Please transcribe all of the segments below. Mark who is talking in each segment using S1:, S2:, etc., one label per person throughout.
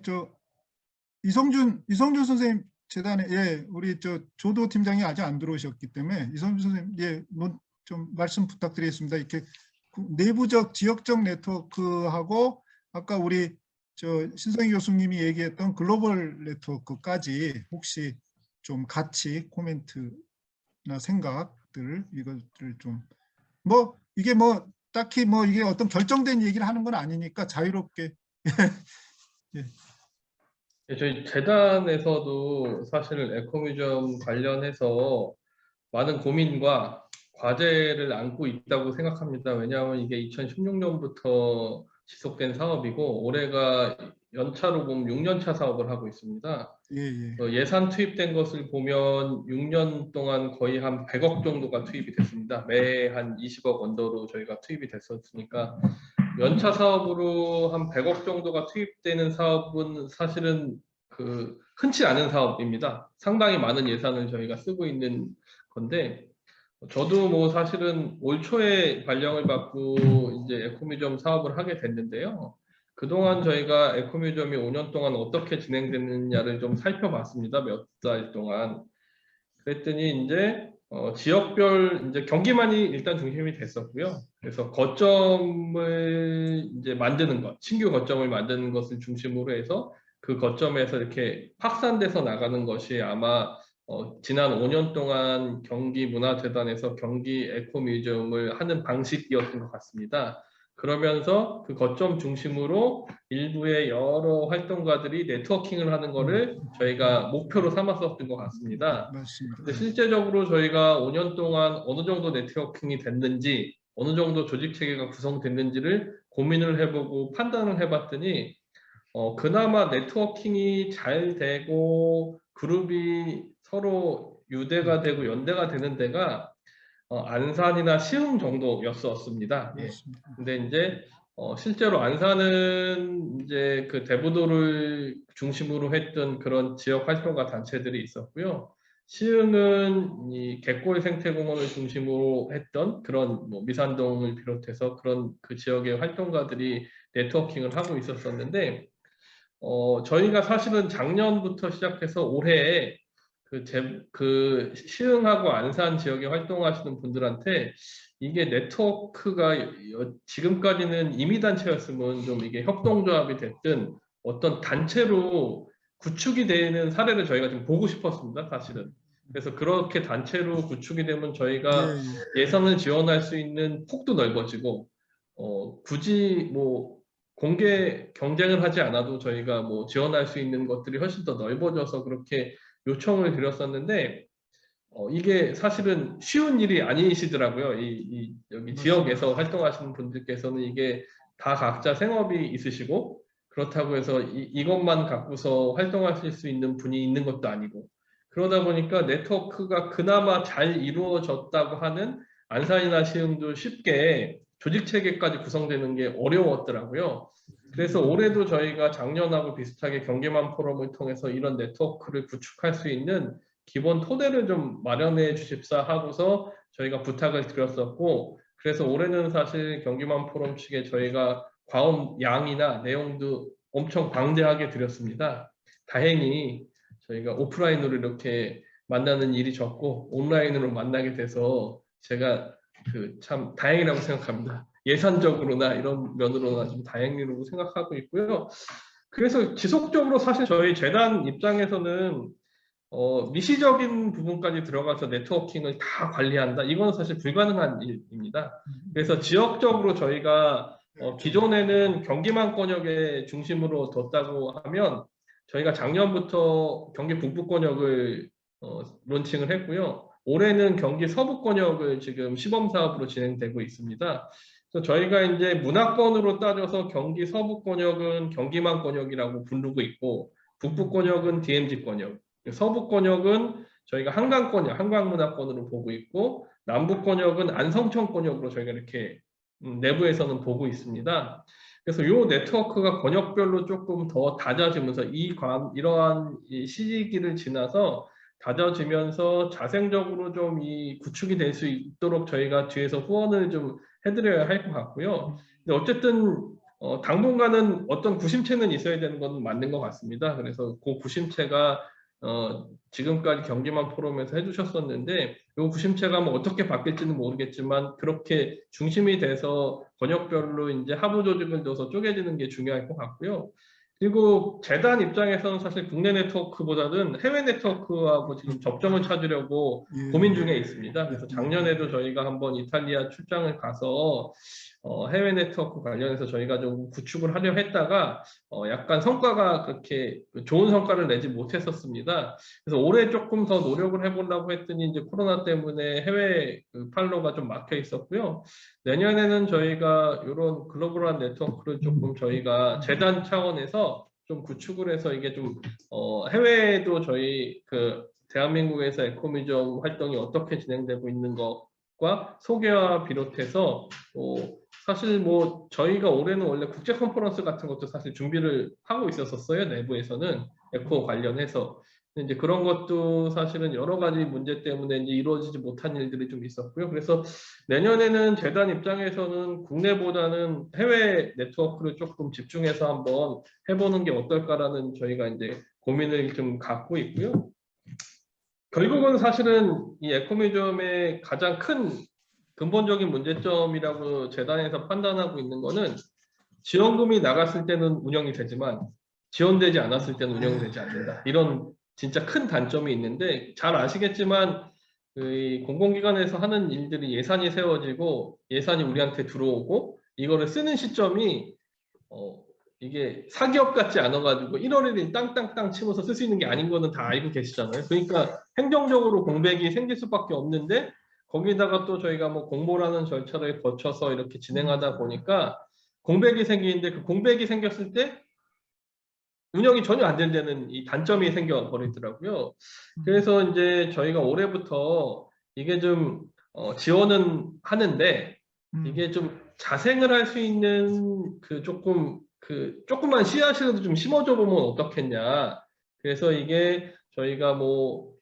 S1: 우리 이성준 선생님 재단에, 예, 우리 조도 팀장이 아직 안 들어오셨기 때문에 이성준 선생님, 예, 좀 말씀 부탁드리겠습니다. 이렇게 내부적 지역적 네트워크하고 아까 우리 신성희 교수님이 얘기했던 글로벌 네트워크까지 혹시 좀 같이 코멘트나 생각들 이것들을 좀 이게 딱히 이게 어떤 결정된 얘기를 하는 건 아니니까 자유롭게. 예.
S2: 네, 저희 재단에서도 사실 에코뮤지엄 관련해서 많은 고민과 과제를 안고 있다고 생각합니다. 왜냐하면 이게 2016년부터 지속된 사업이고 올해가 연차로 보면 6년차 사업을 하고 있습니다. 예산 투입된 것을 보면 6년 동안 거의 한 100억 정도가 투입이 됐습니다. 매해 한 20억 언더로 저희가 투입이 됐었으니까 연차 사업으로 한 100억 정도가 투입되는 사업은 사실은 흔치 않은 사업입니다. 상당히 많은 예산을 저희가 쓰고 있는 건데, 저도 사실은 올 초에 발령을 받고 이제 에코뮤지엄 사업을 하게 됐는데요. 그동안 저희가 에코뮤지엄이 5년 동안 어떻게 진행됐느냐를 좀 살펴봤습니다. 몇 달 동안. 그랬더니 이제 지역별 이제 경기만이 일단 중심이 됐었고요. 그래서 거점을 이제 만드는 것, 신규 거점을 만드는 것을 중심으로 해서 그 거점에서 이렇게 확산돼서 나가는 것이 아마 지난 5년 동안 경기문화재단에서 경기 에코뮤지엄을 하는 방식이었던 것 같습니다. 그러면서 그 거점 중심으로 일부의 여러 활동가들이 네트워킹을 하는 거를 저희가 목표로 삼았었던 것 같습니다.
S1: 맞습니다.
S2: 근데 실제적으로 저희가 5년 동안 어느 정도 네트워킹이 됐는지, 어느 정도 조직 체계가 구성됐는지를 고민을 해보고 판단을 해봤더니 그나마 네트워킹이 잘 되고 그룹이 서로 유대가 되고 연대가 되는 데가 안산이나 시흥 정도였었습니다. 예. 근데 이제 실제로 안산은 이제 그 대부도를 중심으로 했던 그런 지역 활동가 단체들이 있었고요. 시흥은 이 갯골 생태공원을 중심으로 했던 그런 미산동을 비롯해서 그런 그 지역의 활동가들이 네트워킹을 하고 있었었는데, 저희가 사실은 작년부터 시작해서 올해 그 시흥하고 안산 지역에 활동하시는 분들한테 이게 네트워크가 지금까지는 임의단체였으면 좀 이게 협동조합이 됐든 어떤 단체로 구축이 되는 사례를 저희가 좀 보고 싶었습니다, 사실은. 그래서 그렇게 단체로 구축이 되면 저희가 예산을 지원할 수 있는 폭도 넓어지고, 굳이 공개 경쟁을 하지 않아도 저희가 지원할 수 있는 것들이 훨씬 더 넓어져서 그렇게 요청을 드렸었는데, 이게 사실은 쉬운 일이 아니시더라고요. 여기 지역에서 활동하시는 분들께서는 이게 다 각자 생업이 있으시고, 그렇다고 해서 이것만 갖고서 활동하실 수 있는 분이 있는 것도 아니고, 그러다 보니까 네트워크가 그나마 잘 이루어졌다고 하는 안산이나 시흥도 쉽게 조직 체계까지 구성되는 게 어려웠더라고요. 그래서 올해도 저희가 작년하고 비슷하게 경기만 포럼을 통해서 이런 네트워크를 구축할 수 있는 기본 토대를 좀 마련해 주십사 하고서 저희가 부탁을 드렸었고, 그래서 올해는 사실 경기만 포럼 측에 저희가 과음 양이나 내용도 엄청 방대하게 드렸습니다. 다행히 저희가 오프라인으로 이렇게 만나는 일이 적고 온라인으로 만나게 돼서 제가 참 다행이라고 생각합니다. 예산적으로나 이런 면으로나 좀 다행이라고 생각하고 있고요. 그래서 지속적으로 사실 저희 재단 입장에서는 미시적인 부분까지 들어가서 네트워킹을 다 관리한다. 이건 사실 불가능한 일입니다. 그래서 지역적으로 저희가 기존에는 경기만권역에 중심으로 뒀다고 하면 저희가 작년부터 경기 북부권역을 론칭을 했고요. 올해는 경기 서부권역을 지금 시범사업으로 진행되고 있습니다. 그래서 저희가 이제 문화권으로 따져서 경기 서부권역은 경기만권역이라고 부르고 있고, 북부권역은 DMZ권역, 서부권역은 저희가 한강권역, 한강문화권으로 보고 있고, 남부권역은 안성천권역으로 저희가 이렇게 내부에서는 보고 있습니다. 그래서 이 네트워크가 권역별로 조금 더 다져지면서 이러한 시기를 지나서 다져지면서 자생적으로 좀 이 구축이 될 수 있도록 저희가 뒤에서 후원을 좀 해드려야 할 것 같고요. 근데 어쨌든 당분간은 어떤 구심체는 있어야 되는 건 맞는 것 같습니다. 그래서 그 구심체가 지금까지 경기만 포럼에서 해주셨었는데 이 구심체가 뭐 어떻게 바뀔지는 모르겠지만 그렇게 중심이 돼서 번역별로 이제 하부 조직을 둬서 쪼개지는 게 중요할 것 같고요. 그리고 재단 입장에서는 사실 국내 네트워크보다는 해외 네트워크하고 지금 접점을 찾으려고
S1: 예,
S2: 고민 중에 있습니다. 그래서 작년에도 저희가 한번 이탈리아 출장을 가서 해외 네트워크 관련해서 저희가 좀 구축을 하려 했다가 약간 성과가 그렇게 좋은 성과를 내지 못했었습니다. 그래서 올해 조금 더 노력을 해보려고 했더니 이제 코로나 때문에 해외 그 팔로가 좀 막혀 있었고요. 내년에는 저희가 이런 글로벌한 네트워크를 조금 저희가 재단 차원에서 좀 구축을 해서 이게 좀 해외에도 저희 그 대한민국에서 에코뮤지엄 활동이 어떻게 진행되고 있는 것과 소개와 비롯해서 사실 뭐 저희가 올해는 원래 국제 컨퍼런스 같은 것도 사실 준비를 하고 있었어요. 내부에서는 에코 관련해서. 근데 이제 그런 것도 사실은 여러 가지 문제 때문에 이제 이루어지지 못한 일들이 좀 있었고요. 그래서 내년에는 재단 입장에서는 국내보다는 해외 네트워크를 조금 집중해서 한번 해보는 게 어떨까라는 저희가 이제 고민을 좀 갖고 있고요. 결국은 사실은 이 에코뮤지엄의 가장 큰 근본적인 문제점이라고 재단에서 판단하고 있는 거는 지원금이 나갔을 때는 운영이 되지만 지원되지 않았을 때는 운영이 되지 않는다. 이런 진짜 큰 단점이 있는데 잘 아시겠지만 이 공공기관에서 하는 일들이 예산이 세워지고 예산이 우리한테 들어오고 이거를 쓰는 시점이 이게 사기업 같지 않아가지고 1월 1일 땅땅땅 치면서 쓸 수 있는 게 아닌 거는 다 알고 계시잖아요. 그러니까 행정적으로 공백이 생길 수밖에 없는데 거기다가 또 저희가 뭐 공모라는 절차를 거쳐서 이렇게 진행하다 보니까 공백이 생기는데 그 공백이 생겼을 때 운영이 전혀 안 된다는 이 단점이 생겨버리더라고요. 그래서 이제 저희가 올해부터 이게 좀 지원은 하는데 이게 좀 자생을 할 수 있는 그 조금만 씨앗이라도 좀 심어줘 보면 어떻겠냐. 그래서 이게 저희가 뭐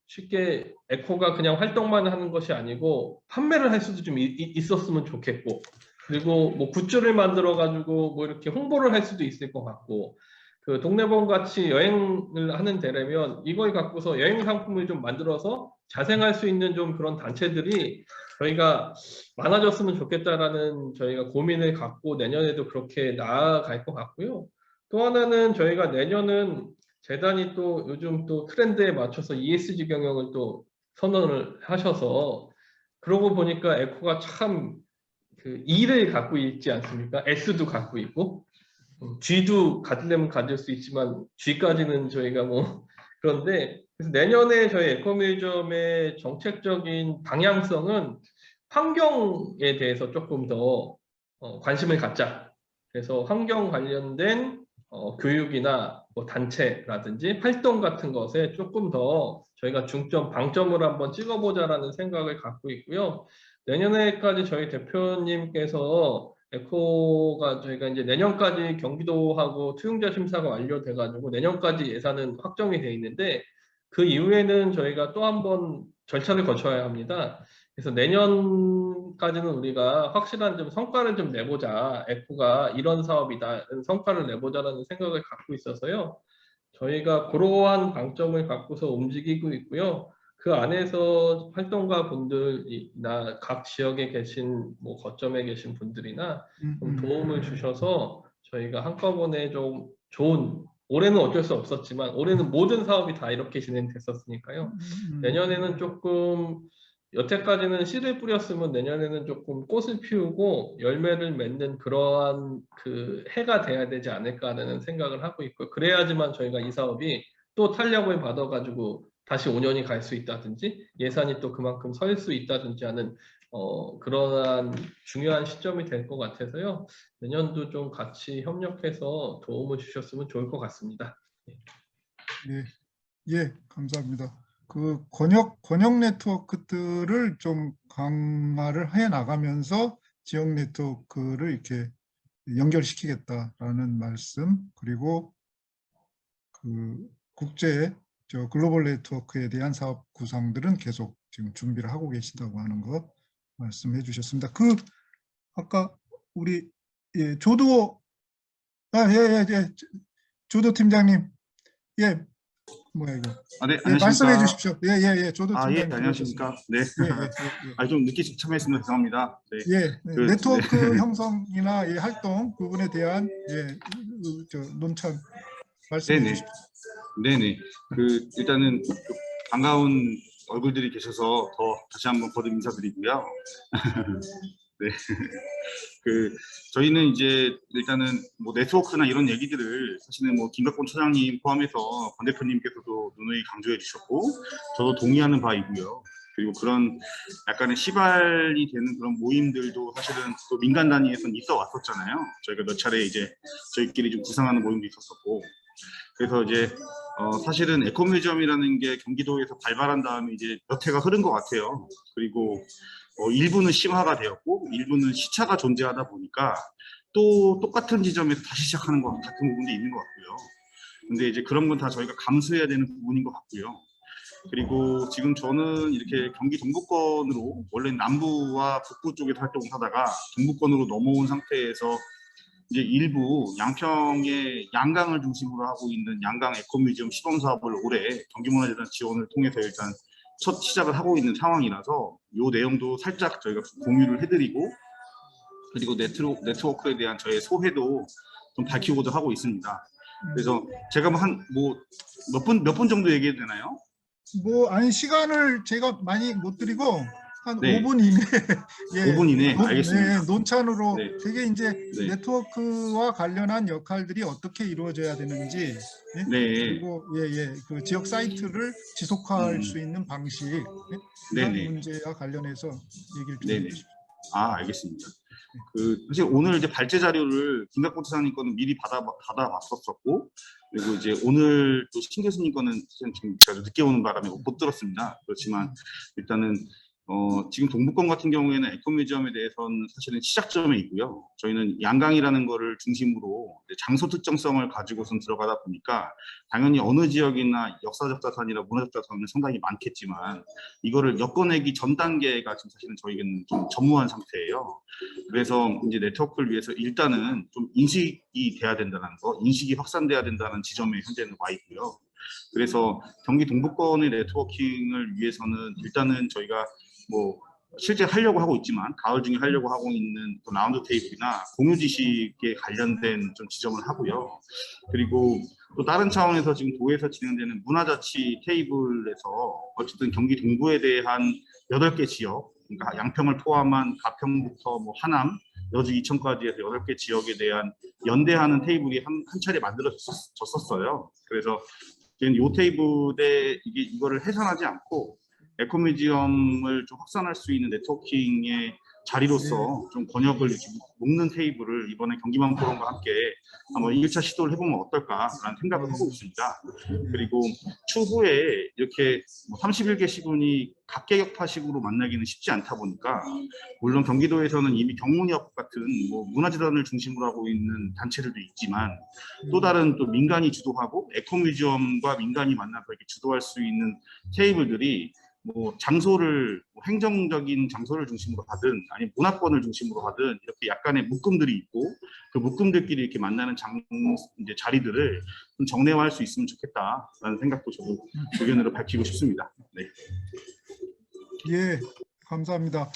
S2: 쉽게 에코가 그냥 활동만 하는 것이 아니고 판매를 할 수도 좀 있었으면 좋겠고 그리고 뭐 굿즈를 만들어 가지고 뭐 이렇게 홍보를 할 수도 있을 것 같고 그 동네범 같이 여행을 하는 데라면 이걸 갖고서 여행 상품을 좀 만들어서 자생할 수 있는 좀 그런 단체들이 저희가 많아졌으면 좋겠다라는 저희가 고민을 갖고 내년에도 그렇게 나아갈 것 같고요. 또 하나는 저희가 내년은 재단이 또 요즘 또 트렌드에 맞춰서 ESG 경영을 또 선언을 하셔서 그러고 보니까 에코가 참 그 E를 갖고 있지 않습니까? S도 갖고 있고 G도 가지려면 가질 수 있지만 G까지는 저희가 뭐 그런데 그래서 내년에 저희 에코뮤지엄의 정책적인 방향성은 환경에 대해서 조금 더 관심을 갖자. 그래서 환경 관련된 교육이나 뭐 단체라든지 활동 같은 것에 조금 더 저희가 방점을 한번 찍어보자라는 생각을 갖고 있고요. 내년에까지 저희 대표님께서 에코가 저희가 이제 내년까지 경기도하고 투용자 심사가 완료돼가지고 내년까지 예산은 확정이 돼 있는데 그 이후에는 저희가 또 한 번 절차를 거쳐야 합니다. 그래서 내년까지는 우리가 확실한 좀 성과를 좀 내보자. 에코가 이런 사업이다. 성과를 내보자라는 생각을 갖고 있어서요. 저희가 그러한 방점을 갖고서 움직이고 있고요. 그 안에서 활동가 분들이나 각 지역에 계신 뭐 거점에 계신 분들이나 좀 도움을 주셔서 저희가 한꺼번에 좀 좋은 올해는 어쩔 수 없었지만 올해는 모든 사업이 다 이렇게 진행됐었으니까요. 내년에는 조금 여태까지는 씨를 뿌렸으면 내년에는 조금 꽃을 피우고 열매를 맺는 그러한 그 해가 돼야 되지 않을까라는 생각을 하고 있고요. 그래야지만 저희가 이 사업이 또 탄력을 받아가지고 다시 5년이 갈 수 있다든지 예산이 또 그만큼 설 수 있다든지 하는 그러한 중요한 시점이 될 것 같아서요. 내년도 좀 같이 협력해서 도움을 주셨으면 좋을 것 같습니다.
S1: 예, 예, 감사합니다. 그 권역 네트워크들을 좀 강화를 해 나가면서 지역 네트워크를 이렇게 연결시키겠다라는 말씀, 그리고 그 국제 글로벌 네트워크에 대한 사업 구상들은 계속 지금 준비를 하고 계시다고 하는 거 말씀해 주셨습니다. 아까 우리 예, 조도 조도 팀장님, 예, 뭐야 이거?
S3: 네,
S1: 예, 말씀해
S3: 안녕하십니까.
S1: 주십시오. 조도
S3: 예,
S1: 팀장님
S3: 안녕하십니까.
S1: 들어오셨습니다.
S3: 네.
S1: 예.
S3: 좀 늦게 참여했습니다. 죄송합니다. 네. 네.
S1: 네트워크 형성이나 이 활동 부분에 대한 논천 말씀해
S3: 네네.
S1: 주십시오.
S3: 네네. 일단은 반가운 얼굴들이 계셔서 다시 한번 거듭 인사드리고요. 네. 저희는 이제 일단은 뭐 네트워크나 이런 얘기들을 사실은 뭐 김각곤 차장님 포함해서 권 대표님께서도 누누이 강조해 주셨고 저도 동의하는 바이고요. 그리고 그런 약간의 시발이 되는 그런 모임들도 사실은 또 민간 단위에서는 있어 왔었잖아요. 저희가 몇 차례 이제 저희끼리 좀 구상하는 모임도 있었었고 그래서 이제 사실은 에코뮤지엄이라는 게 경기도에서 발발한 다음에 이제 몇 해가 흐른 것 같아요. 그리고 일부는 심화가 되었고 일부는 시차가 존재하다 보니까 또 똑같은 지점에서 다시 시작하는 것 같은 부분도 있는 것 같고요. 근데 이제 그런 건 다 저희가 감수해야 되는 부분인 것 같고요. 그리고 지금 저는 이렇게 경기 동부권으로 원래 남부와 북부 쪽에서 활동을 하다가 동부권으로 넘어온 상태에서 이제 일부 양평의 양강을 중심으로 하고 있는 양강 에코뮤지엄 시범 사업을 올해 경기문화재단 지원을 통해서 일단 첫 시작을 하고 있는 상황이라서 이 내용도 살짝 저희가 공유를 해드리고 그리고 네트워크에 대한 저의 소회도 좀 밝히고자 하고 있습니다. 그래서 제가 몇 분 정도 얘기해도 되나요?
S1: 아니 시간을 제가 많이 못 드리고 한
S3: 네.
S1: 5분 이내
S3: 5분 이내 알겠습니다.
S1: 논찬으로
S3: 네.
S1: 되게 이제
S3: 네.
S1: 네트워크와 관련한 역할들이 어떻게 이루어져야 되는지
S3: 네.
S1: 그리고 그 지역 사이트를 지속화할 수 있는 방식 이런
S3: 네네.
S1: 문제와 관련해서 얘기를 좀
S3: 네네.
S1: 해주십시오.
S3: 알겠습니다. 사실 오늘 이제 발제 자료를 김각곤 차장님 거는 미리 받아봤었고 그리고 이제 오늘 또 신 교수님 거는 좀 제가 늦게 오는 바람에 못 들었습니다. 그렇지만 일단은 지금 동부권 같은 경우에는 에코뮤지엄에 대해서는 사실은 시작점에 있고요. 저희는 양강이라는 거를 중심으로 장소 특정성을 가지고선 들어가다 보니까 당연히 어느 지역이나 역사적 자산이나 문화적 자산은 상당히 많겠지만 이거를 엮어내기 전 단계가 지금 사실은 저희는 좀 전무한 상태예요. 그래서 이제 네트워크를 위해서 일단은 좀 인식이 돼야 된다는 거, 인식이 확산돼야 된다는 지점에 현재는 와 있고요. 그래서 경기 동부권의 네트워킹을 위해서는 일단은 저희가 뭐 실제 하려고 하고 있지만 가을 중에 하려고 하고 있는 또 라운드 테이블이나 공유 지식에 관련된 좀 지점을 하고요. 그리고 또 다른 차원에서 지금 도에서 진행되는 문화자치 테이블에서 어쨌든 경기 동부에 대한 8개 지역, 그러니까 양평을 포함한 가평부터 뭐 하남, 여주 이천까지 해서 8개 지역에 대한 연대하는 테이블이 한 차례 만들어졌었어요. 그래서 지금 이 테이블에 이거를 해산하지 않고 에코뮤지엄을 좀 확산할 수 있는 네트워킹의 자리로서 좀 권역을 이렇게 묶는 테이블을 이번에 경기만 포럼과 함께 한번 1차 시도를 해보면 어떨까라는 생각을 하고 있습니다. 그리고 추후에 이렇게 31개 시군이 각계격파식으로 만나기는 쉽지 않다 보니까 물론 경기도에서는 이미 경문협 같은 뭐 문화재단을 중심으로 하고 있는 단체들도 있지만 또 다른 또 민간이 주도하고 에코뮤지엄과 민간이 만나서 이렇게 주도할 수 있는 테이블들이 뭐 장소를 행정적인 장소를 중심으로 하든 아니면 문화권을 중심으로 하든 이렇게 약간의 묶음들이 있고 그 묶음들끼리 이렇게 만나는 이제 자리들을 좀 정례화할 수 있으면 좋겠다라는 생각도 저도 의견으로 밝히고 싶습니다. 네.
S1: 예, 감사합니다.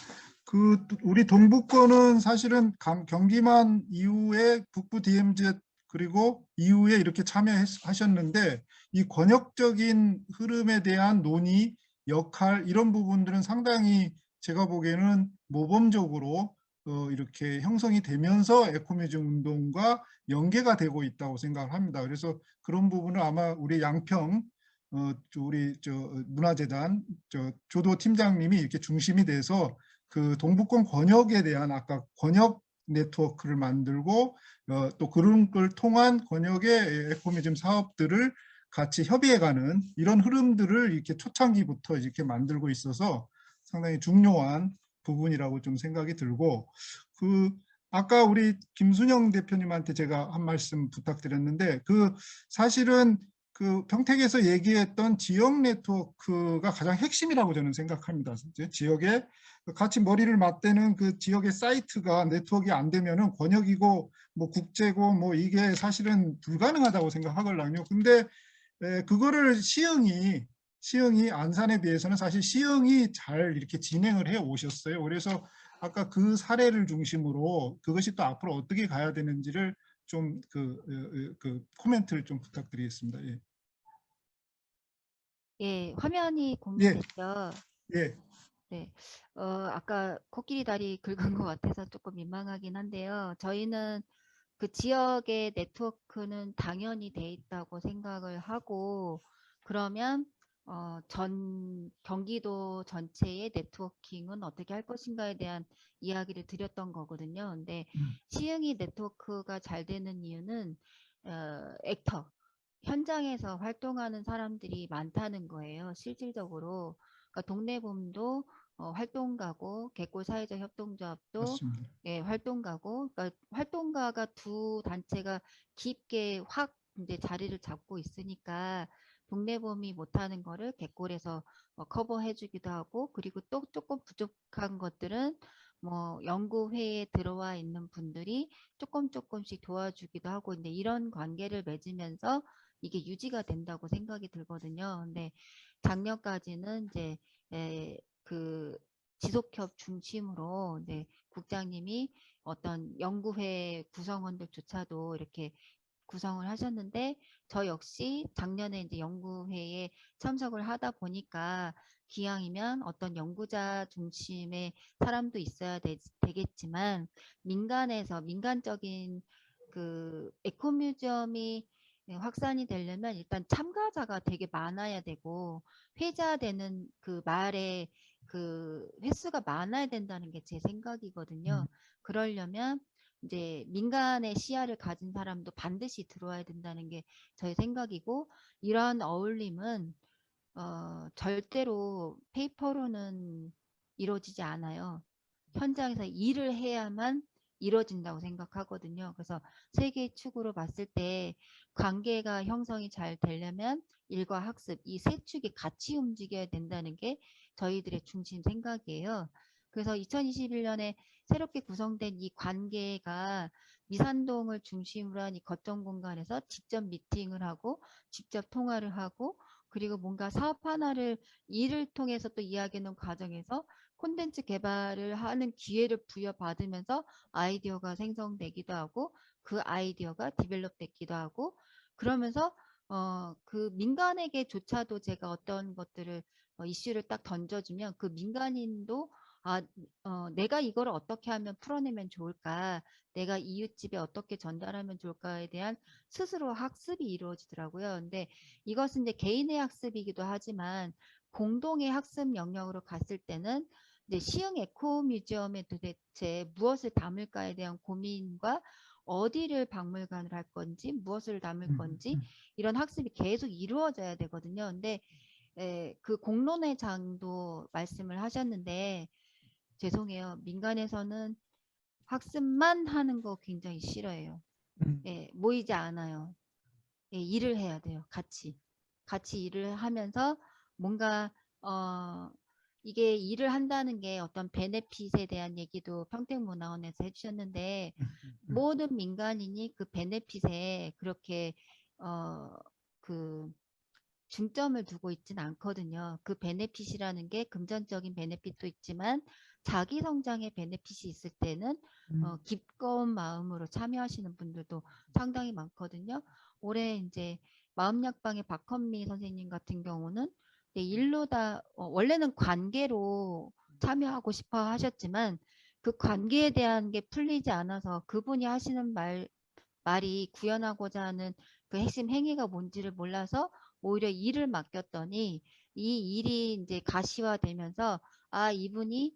S1: 우리 동부권은 사실은 경기만 이후에 북부 DMZ 그리고 이후에 이렇게 참여하셨는데 이 권역적인 흐름에 대한 논의, 역할 이런 부분들은 상당히 제가 보기에는 모범적으로 이렇게 형성이 되면서 에코뮤지엄 운동과 연계가 되고 있다고 생각을 합니다. 그래서 그런 부분을 아마 우리 양평 우리 문화재단 조도 팀장님이 이렇게 중심이 돼서 그 동부권 권역에 대한 아까 권역 네트워크를 만들고 또 그런 걸 통한 권역의 에코뮤지엄 사업들을 같이 협의해가는 이런 흐름들을 이렇게 초창기부터 이렇게 만들고 있어서 상당히 중요한 부분이라고 좀 생각이 들고 아까 우리 김순영 대표님한테 제가 한 말씀 부탁드렸는데 사실은 그 평택에서 얘기했던 지역 네트워크가 가장 핵심이라고 저는 생각합니다. 이제 지역에 같이 머리를 맞대는 그 지역의 사이트가 네트워크가 안 되면은 권역이고 뭐 국제고 뭐 이게 사실은 불가능하다고 생각하거든요. 근데 그거를 시흥이 안산에 비해서는 사실 시흥이 잘 이렇게 진행을 해 오셨어요. 그래서 아까 그 사례를 중심으로 그것이 또 앞으로 어떻게 가야 되는지를 좀 그 코멘트를 좀 부탁드리겠습니다. 예.
S4: 예, 화면이
S1: 예,
S4: 공유됐죠.
S1: 예,
S4: 네. 아까 코끼리 다리 긁은 것 같아서 조금 민망하긴 한데요. 저희는 그 지역의 네트워크는 당연히 돼 있다고 생각을 하고, 그러면 경기도 전체의 네트워킹은 어떻게 할 것인가에 대한 이야기를 드렸던 거거든요. 근데 시흥이 네트워크가 잘 되는 이유는 액터, 현장에서 활동하는 사람들이 많다는 거예요. 실질적으로. 그러니까 동네봄도 활동가고, 개골 사회적 협동조합도
S1: 맞습니다.
S4: 예, 활동가고, 그러니까 활동가가 두 단체가 깊게 확 이제 자리를 잡고 있으니까 동네범이 못하는 거를 개골에서 커버해주기도 하고, 그리고 또 조금 부족한 것들은 뭐 연구회에 들어와 있는 분들이 조금씩 도와주기도 하고, 근데 이런 관계를 맺으면서 이게 유지가 된다고 생각이 들거든요. 근데 작년까지는 이제 그 지속협 중심으로 이제 국장님이 어떤 연구회 구성원들조차도 이렇게 구성을 하셨는데, 저 역시 작년에 이제 연구회에 참석을 하다 보니까 기왕이면 어떤 연구자 중심의 사람도 있어야 되겠지만, 민간에서 민간적인 그 에코뮤지엄이 확산이 되려면 일단 참가자가 되게 많아야 되고, 회자되는 그 말에 그 횟수가 많아야 된다는 게 제 생각이거든요. 그러려면 이제 민간의 시야를 가진 사람도 반드시 들어와야 된다는 게 저의 생각이고, 이러한 어울림은 절대로 페이퍼로는 이루어지지 않아요. 현장에서 일을 해야만 이루어진다고 생각하거든요. 그래서 세 개의 축으로 봤을 때 관계가 형성이 잘 되려면 일과 학습, 이 세 축이 같이 움직여야 된다는 게 저희들의 중심 생각이에요. 그래서 2021년에 새롭게 구성된 이 관계가 미산동을 중심으로 한 이 거점 공간에서 직접 미팅을 하고 직접 통화를 하고, 그리고 뭔가 사업 하나를 일을 통해서 또 이야기하는 과정에서 콘텐츠 개발을 하는 기회를 부여받으면서 아이디어가 생성되기도 하고, 그 아이디어가 디벨롭 됐기도 하고, 그러면서 그 민간에게조차도 제가 어떤 것들을 이슈를 딱 던져주면 그 민간인도 내가 이걸 어떻게 하면 풀어내면 좋을까, 내가 이웃집에 어떻게 전달하면 좋을까에 대한 스스로 학습이 이루어지더라고요. 근데 이것은 이제 개인의 학습이기도 하지만 공동의 학습 영역으로 갔을 때는 이제 시흥 에코뮤지엄에 도대체 무엇을 담을까에 대한 고민과 어디를 박물관을 할 건지, 무엇을 담을 건지, 이런 학습이 계속 이루어져야 되거든요. 근데 그 공론회장도 말씀을 하셨는데, 죄송해요. 민간에서는 학습만 하는 거 굉장히 싫어해요. 모이지 않아요. 일을 해야 돼요. 같이 일을 하면서 뭔가 이게 일을 한다는 게 어떤 베네핏에 대한 얘기도 평택문화원에서 해주셨는데, 모든 민간인이 그 베네핏에 그렇게 그 중점을 두고 있진 않거든요. 그 베네핏이라는 게 금전적인 베네핏도 있지만 자기 성장의 베네핏이 있을 때는 기꺼운 마음으로 참여하시는 분들도 상당히 많거든요. 올해 이제 마음약방의 박헌미 선생님 같은 경우는 일로 다 원래는 관계로 참여하고 싶어 하셨지만 그 관계에 대한 게 풀리지 않아서 그분이 하시는 말이 구현하고자 하는 그 핵심 행위가 뭔지를 몰라서 오히려 일을 맡겼더니 이 일이 이제 가시화되면서 이분이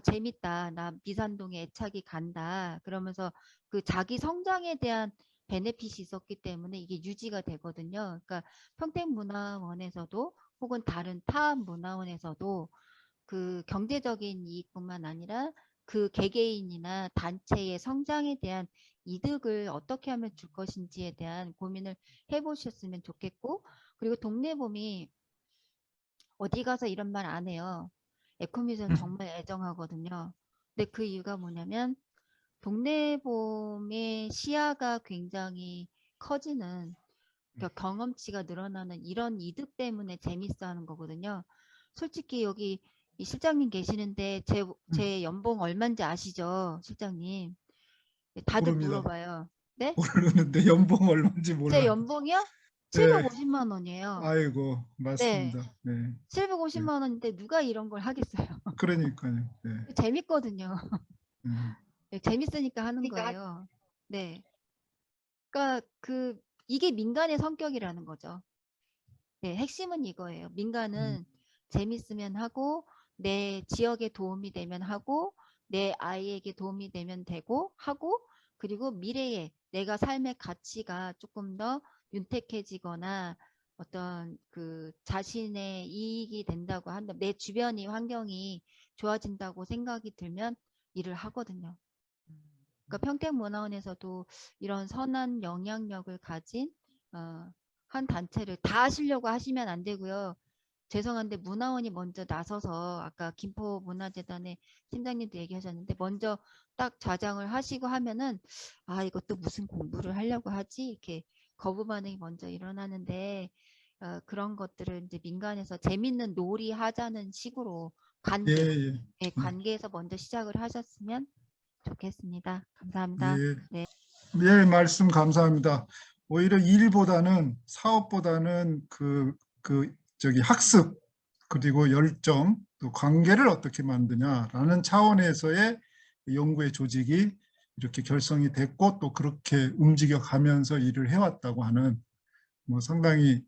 S4: 재밌다, 나 미산동에 애착이 간다, 그러면서 그 자기 성장에 대한 베네핏이 있었기 때문에 이게 유지가 되거든요. 그러니까 평택문화원에서도 혹은 다른 타 문화원에서도 그 경제적인 이익뿐만 아니라 그 개개인이나 단체의 성장에 대한 이득을 어떻게 하면 줄 것인지에 대한 고민을 해보셨으면 좋겠고, 그리고 동네봄이 어디 가서 이런 말 안 해요. 에코미전 정말 애정하거든요. 근데 그 이유가 뭐냐면 동네봄의 시야가 굉장히 커지는, 그러니까 경험치가 늘어나는 이런 이득 때문에 재밌어 하는 거거든요. 솔직히 여기 이 실장님 계시는데 제 연봉 얼마인지 아시죠, 실장님? 다들
S1: 모릅니다.
S4: 물어봐요. 네?
S1: 모르는데 연봉 얼마인지
S4: 제
S1: 몰라.
S4: 연봉이요?
S1: 네.
S4: 750만 원이에요.
S1: 아이고,
S4: 네.
S1: 맞습니다. 네.
S4: 750만 원인데 누가 이런 걸 하겠어요?
S1: 그러니까요. 네.
S4: 재밌거든요.
S1: 음.
S4: 네, 재밌으니까 하는 거예요. 네. 그러니까 이게 민간의 성격이라는 거죠. 네, 핵심은 이거예요. 민간은 재밌으면 하고, 내 지역에 도움이 되면 하고, 내 아이에게 도움이 되면 되고 하고, 그리고 미래에 내가 삶의 가치가 조금 더 윤택해지거나 어떤 그 자신의 이익이 된다고 한다, 내 주변이 환경이 좋아진다고 생각이 들면 일을 하거든요. 그러니까 평택문화원에서도 이런 선한 영향력을 가진 한 단체를 다 하시려고 하시면 안 되고요. 죄송한데 문화원이 먼저 나서서, 아까 김포문화재단의 팀장님도 얘기하셨는데 먼저 딱 좌장을 하시고 하면은 아, 이것도 무슨 공부를 하려고 하지, 이렇게 거부 반응이 먼저 일어나는데, 그런 것들을 이제 민간에서 재밌는 놀이 하자는 식으로
S1: 예,
S4: 관계,
S1: 예.
S4: 예, 관계에서 먼저 시작을 하셨으면 좋겠습니다. 감사합니다.
S1: 예.
S4: 네.
S1: 예, 말씀 감사합니다. 오히려 일보다는 사업보다는 저기 학습 그리고 열정 또 관계를 어떻게 만드냐라는 차원에서의 연구의 조직이 이렇게 결성이 됐고 또 그렇게 움직여 가면서 일을 해왔다고 하는 뭐 상당히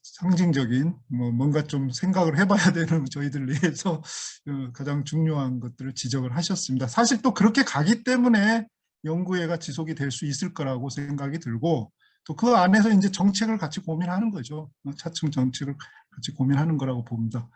S1: 상징적인 뭔가 좀 생각을 해봐야 되는 저희들 내에서 가장 중요한 것들을 지적을 하셨습니다. 사실 또 그렇게 가기 때문에 연구회가 지속이 될 수 있을 거라고 생각이 들고 또 그 안에서 이제 정책을 같이 고민하는 거죠. 차츰 정책을 같이 고민하는 거라고 봅니다.